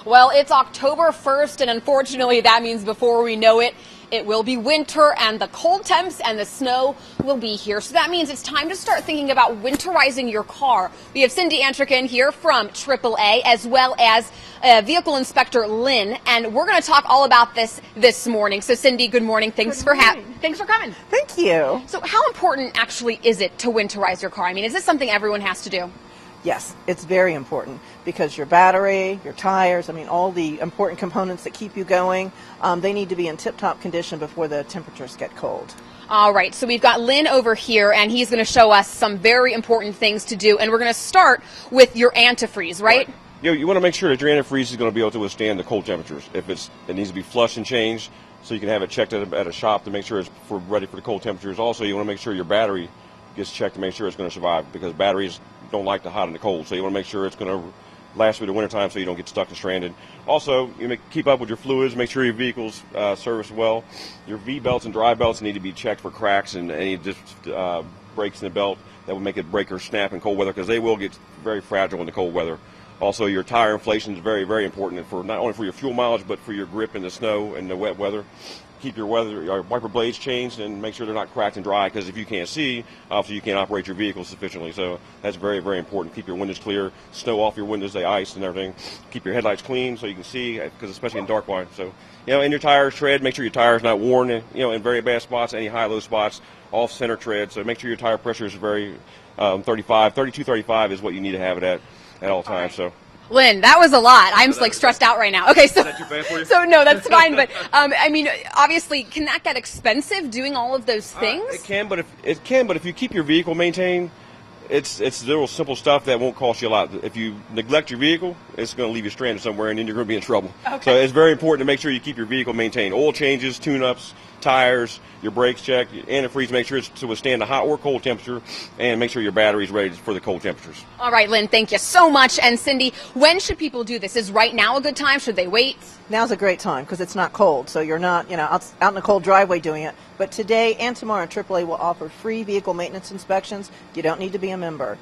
Well, it's October 1st, and unfortunately that means before we know it, it will be winter, and the cold temps and the snow will be here. So that means it's time to start thinking about winterizing your car. We have Cindy Antrican here from AAA, as well as vehicle inspector Lynn, and we're going to talk all about this morning. So Cindy, good morning. Thanks for coming. Thank you. So how important actually is it to winterize your car? I mean, is this something everyone has to do? Yes, it's very important because your battery, your tires, I mean, all the important components that keep you going, they need to be in tip-top condition before the temperatures get cold. All right, so we've got Lynn over here, and he's going to show us some very important things to do, and we're going to start with your antifreeze, right? You want to make sure that your antifreeze is going to be able to withstand the cold temperatures. If it needs to be flushed and changed, so you can have it checked at a shop to make sure it's ready for the cold temperatures. Also, you want to make sure your battery gets checked to make sure it's going to survive, because batteries don't like the hot and the cold, so you want to make sure it's going to last through the wintertime so you don't get stuck and stranded. Also, you keep up with your fluids, make sure your vehicle's serviced well. Your V-belts and drive belts need to be checked for cracks and any breaks in the belt that would make it break or snap in cold weather, because they will get very fragile in the cold weather. Also, your tire inflation is very, very important for not only for your fuel mileage, but for your grip in the snow and the wet weather. Keep your wiper blades changed and make sure they're not cracked and dry, because if you can't see, obviously you can't operate your vehicle sufficiently. So that's very, very important. Keep your windows clear, snow off your windows, they ice and everything. Keep your headlights clean so you can see, because especially in dark line. So, and your tires tread, make sure your tire's not worn, in very bad spots, any high-low spots, off center tread. So make sure your tire pressure is very 32-35 is what you need to have it at all times. So. Lynn, that was a lot. I'm just stressed out right now. Okay, so, is that too bad for you? So no, that's fine. But I mean, obviously, can that get expensive doing all of those things? It can, but if you keep your vehicle maintained, it's little simple stuff that won't cost you a lot. If you neglect your vehicle, it's going to leave you stranded somewhere, and then you're going to be in trouble. Okay. So it's very important to make sure you keep your vehicle maintained. Oil changes, tune-ups, tires, your brakes checked, your antifreeze, make sure it's to withstand the hot or cold temperature, and make sure your battery's ready for the cold temperatures. All right, Lynn, thank you so much. And Cindy, when should people do this? Is right now a good time? Should they wait? Now's a great time because it's not cold, so you're not, out in the cold driveway doing it. But today and tomorrow, AAA will offer free vehicle maintenance inspections. You don't need to be a member.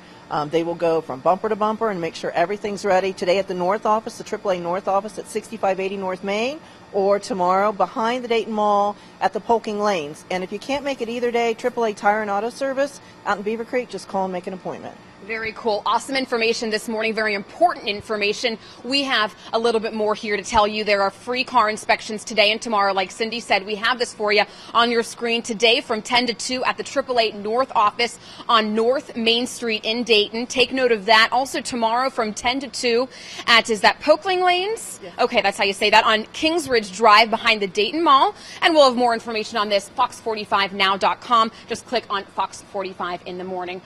They will go from bumper to bumper and make sure everything's ready. Today at the North office, the AAA North office at 6580 North Main, or tomorrow behind the Dayton Mall at the Polking Lanes. And if you can't make it either day, AAA Tire and Auto Service out in Beaver Creek, just call and make an appointment. Very cool. Awesome information this morning. Very important information. We have a little bit more here to tell you. There are free car inspections today and tomorrow. Like Cindy said, we have this for you on your screen today from 10 to 2 at the AAA North office on North Main Street in Dayton. Take note of that. Also tomorrow from 10 to 2 at, is that Polking Lanes? Yes. Okay, that's how you say that, on KINGSRIDGE Drive behind the Dayton Mall. And we'll have more information on this, fox45now.com. Just click on Fox 45 in the morning.